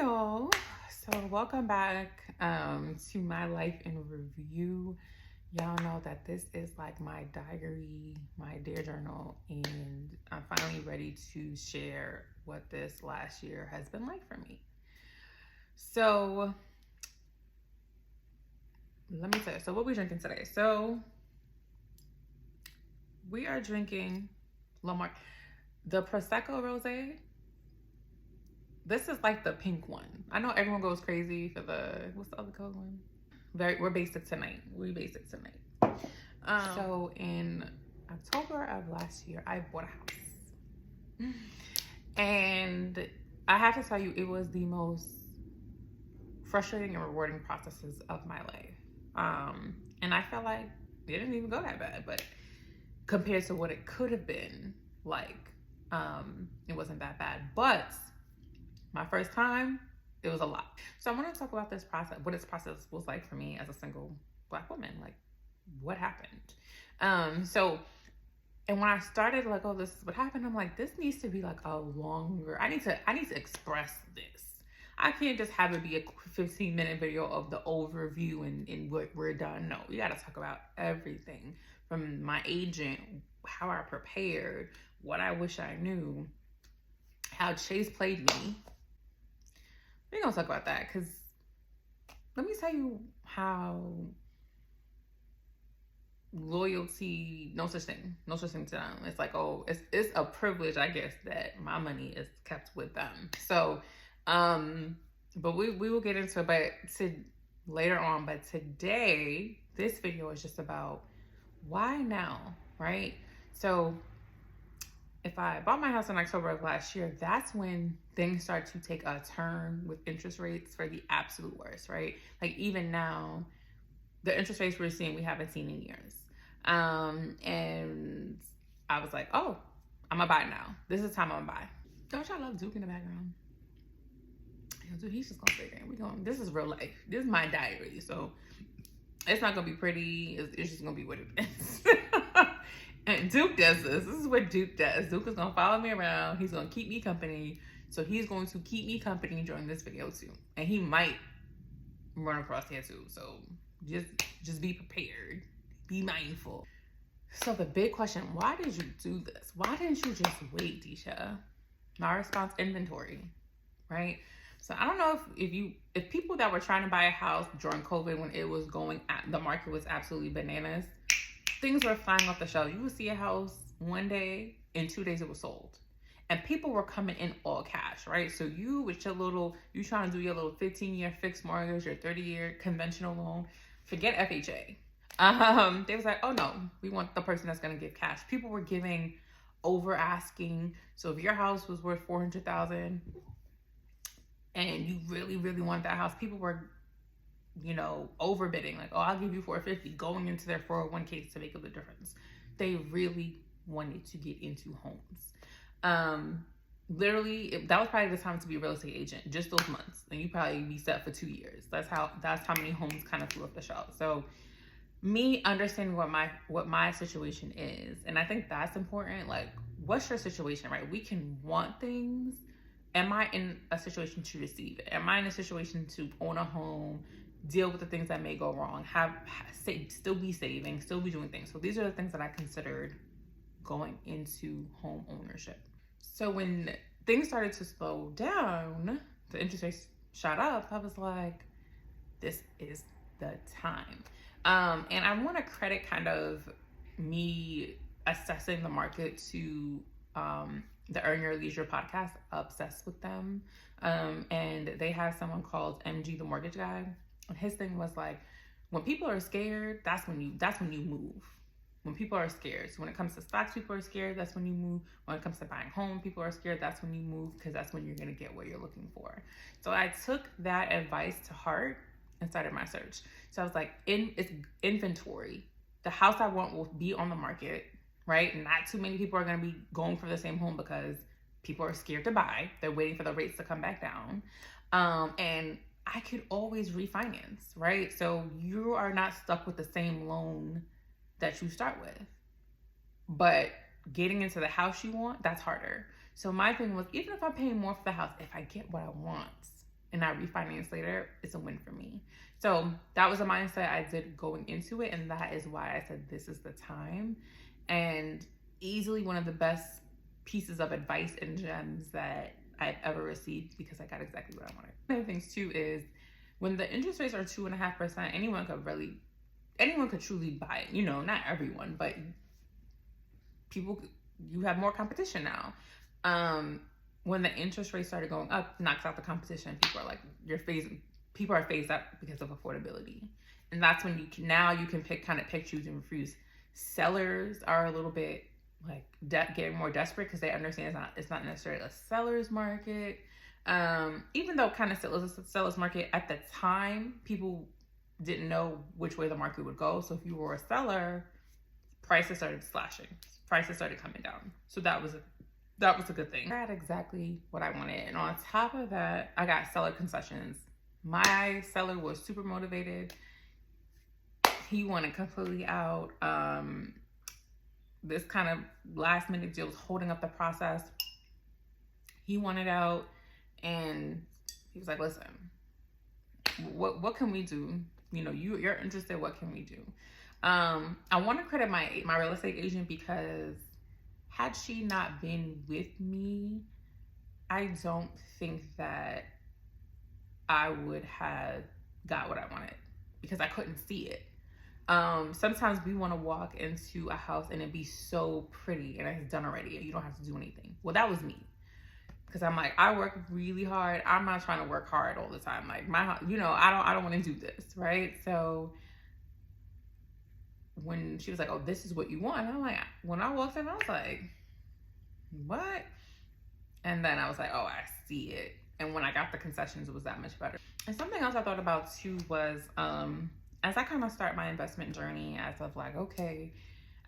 y'all. So welcome back to my life in review. Y'all know that this is like my diary, my dear journal, and I'm finally ready to share what this last year has been like for me. So let me tell you. So what we drinking today? So we are drinking Lamar, the Prosecco Rosé. This is like the pink one. I know everyone goes crazy for what's the other color one? We're basic tonight. We basic tonight. So in October of last year, I bought a house, and I have to tell you, it was the most frustrating and rewarding processes of my life. And I felt like it didn't even go that bad, but compared to what it could have been, like, it wasn't that bad. But my first time, it was a lot. So I want to talk about this process, what this process was like for me as a single Black woman. Like, what happened? And when I started, like, oh, this is what happened, I'm like, this needs to be like a longer. I need to express this. I can't just have it be a 15-minute video of the overview and what we're done. No, you got to talk about everything from my agent, how I prepared, what I wish I knew, how Chase played me. We're gonna talk about that because let me tell you how loyalty, no such thing to them. It's like, oh, it's a privilege, I guess, that my money is kept with them. So, but we will get into it, but later on. But today, this video is just about why now, right? So, if I bought my house in October of last year, that's when things start to take a turn with interest rates for the absolute worst, right? Like even now, the interest rates we're seeing, we haven't seen in years. And I was like, oh, I'm gonna buy now. This is the time I'm gonna buy. Don't y'all love Duke in the background? Dude, he's just gonna stay there. This is real life. This is my diary. So it's not gonna be pretty. It's just gonna be what it is. And Duke does this. This is what Duke does. Duke is going to follow me around. He's going to keep me company. So he's going to keep me company during this video too. And he might run across here too. So just be prepared. Be mindful. So the big question, why did you do this? Why didn't you just wait, Disha? My response, inventory, right? So I don't know if people that were trying to buy a house during COVID when it was the market was absolutely bananas, things were flying off the shelf. You would see a house one day, in 2 days it was sold. And people were coming in all cash, right? So you trying to do your little 15-year fixed mortgage, your 30-year conventional loan, forget FHA. They was like, oh no, we want the person that's gonna give cash. People were giving over asking. So if your house was worth $400,000 and you really, really want that house, people were overbidding, like, oh, I'll give you $450, going into their 401ks to make up the difference. They really wanted to get into homes. Literally, that was probably the time to be a real estate agent, just those months, and you probably be set for 2 years. That's how many homes kind of flew off the shelf. So me understanding what my situation is, and I think that's important. Like, what's your situation, right? We can want things. Am I in a situation to receive it? Am I in a situation to own a home, deal with the things that may go wrong, still be saving, still be doing things? So these are the things that I considered going into home ownership. So when things started to slow down, the interest rates shot up, I was like, this is the time. And I want to credit kind of me assessing the market to the Earn Your Leisure podcast, obsessed with them. And they have someone called MG, the mortgage guy. And his thing was like, when people are scared, that's when you move. When people are scared. So when it comes to stocks, people are scared, that's when you move. When it comes to buying home, people are scared, that's when you move, because that's when you're going to get what you're looking for. So I took that advice to heart and started my search. So I was like, it's inventory. The house I want will be on the market, right? Not too many people are going to be going for the same home because people are scared to buy. They're waiting for the rates to come back down. And I could always refinance, right? So you are not stuck with the same loan that you start with. But getting into the house you want, that's harder. So my thing was, even if I'm paying more for the house, if I get what I want, and I refinance later, it's a win for me. So that was a mindset I did going into it. And that is why I said, this is the time. And easily one of the best pieces of advice and gems that I've ever received, because I got exactly what I wanted. One of the things too is when the interest rates are 2.5%, anyone could truly buy it. You know, not everyone, but you have more competition now. When the interest rates started going up, knocks out the competition. People are like, people are phased out because of affordability. And that's when you can pick, choose, and refuse. Sellers are a little bit like getting more desperate because they understand it's not necessarily a seller's market. Even though kind of seller's market at the time, people didn't know which way the market would go. So if you were a seller, prices started slashing. Prices started coming down. So that was a good thing. I got exactly what I wanted. And on top of that, I got seller concessions. My seller was super motivated. He wanted completely out. This kind of last minute deal was holding up the process. He wanted out, and he was like, listen, what can we do? You know, you're interested, what can we do? I want to credit my real estate agent, because had she not been with me, I don't think that I would have got what I wanted, because I couldn't see it. Sometimes we want to walk into a house and it be so pretty and it's done already and you don't have to do anything. Well, that was me, because I'm like, I work really hard. I'm not trying to work hard all the time. Like I don't want to do this, right? So when she was like, oh, this is what you want, I'm like, when I walked in, I was like, what? And then I was like, oh, I see it. And when I got the concessions, it was that much better. And something else I thought about too was, as I kind of start my investment journey, as of like, okay,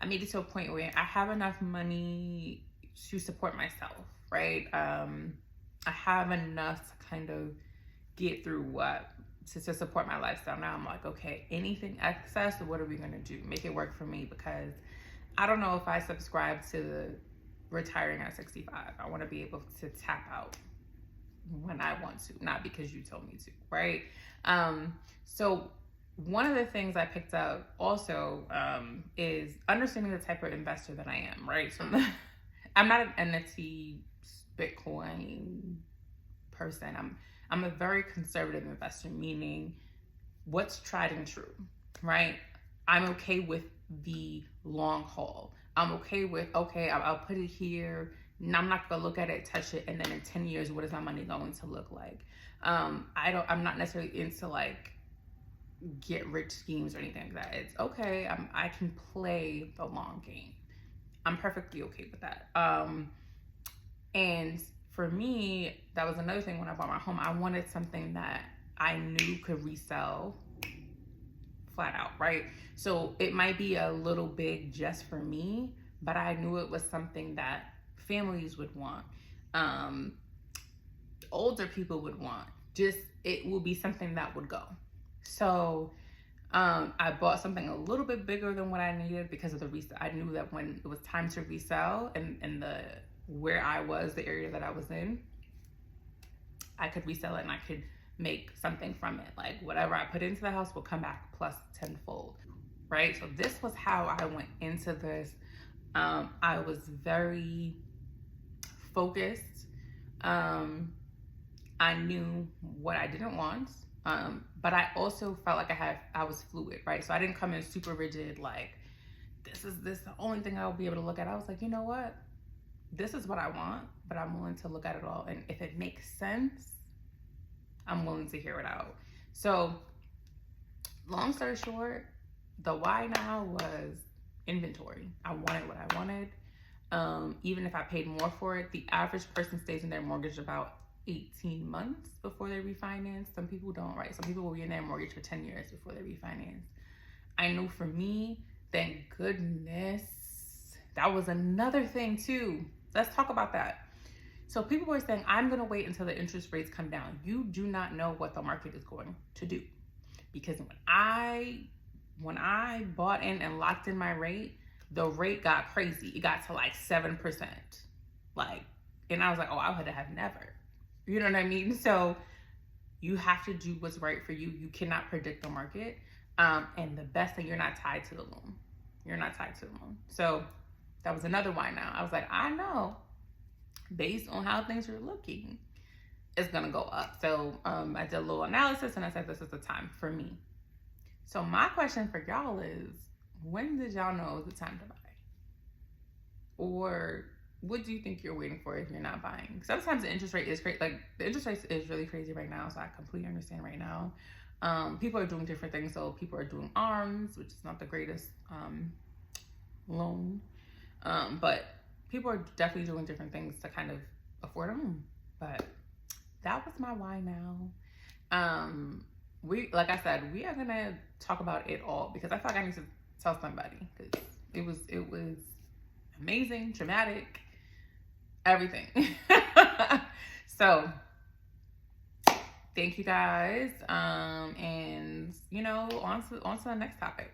I made it to a point where I have enough money to support myself, right? I have enough to kind of get through to support my lifestyle. Now I'm like, okay, anything excess, what are we gonna do? Make it work for me, because I don't know if I subscribe to the retiring at 65. I want to be able to tap out when I want to, not because you told me to, right? So one of the things I picked up also is understanding the type of investor that I am, right? So I'm not an NFT Bitcoin person. I'm a very conservative investor, meaning what's tried and true, right? I'm okay with the long haul. I'm okay with, okay, I'll put it here. And I'm not gonna look at it, touch it, and then in 10 years, what is my money going to look like? I'm not necessarily into like get rich schemes or anything like that. It's okay. I can play the long game. I'm perfectly okay with that. And for me, that was another thing when I bought my home. I wanted something that I knew could resell flat out, right? So it might be a little big just for me, but I knew it was something that families would want, older people would want. Just, it will be something that would go. So I bought something a little bit bigger than what I needed because of the resale. I knew that when it was time to resell and where I was, the area that I was in, I could resell it and I could make something from it. Like whatever I put into the house will come back plus tenfold, right? So this was how I went into this. I was very focused. I knew what I didn't want. But I also felt like I was fluid, right? So I didn't come in super rigid, like, this is the only thing I'll be able to look at. I was like, you know what? This is what I want, but I'm willing to look at it all. And if it makes sense, I'm willing to hear it out. So long story short, the why now was inventory. I wanted what I wanted. Even if I paid more for it, the average person stays in their mortgage about 18 months before they refinance. Some people don't, right? Some people will be in their mortgage for 10 years before they refinance. I know for me, thank goodness, that was another thing too. Let's talk about that. So people were saying, I'm going to wait until the interest rates come down. You do not know what the market is going to do. Because when I bought in and locked in my rate, the rate got crazy. It got to like 7%. And I was like, oh, I would have never. You know what I mean? So You have to do what's right for you. You cannot predict the market. And the best thing, you're not tied to the loan. You're not tied to the loan. So that was another why now. I was like, I know based on how things are looking, it's going to go up. So I did a little analysis and I said, this is the time for me. So my question for y'all is, when did y'all know it was the time to buy? Or what do you think you're waiting for if you're not buying? Sometimes the interest rate is crazy. Like, the interest rate is really crazy right now. So I completely understand right now. People are doing different things. So people are doing ARMs, which is not the greatest loan. But people are definitely doing different things to kind of afford a home. But that was my why now. Like I said, we are gonna talk about it all because I feel like I need to tell somebody because it was amazing, traumatic, everything. So thank you guys. And on to the next topic.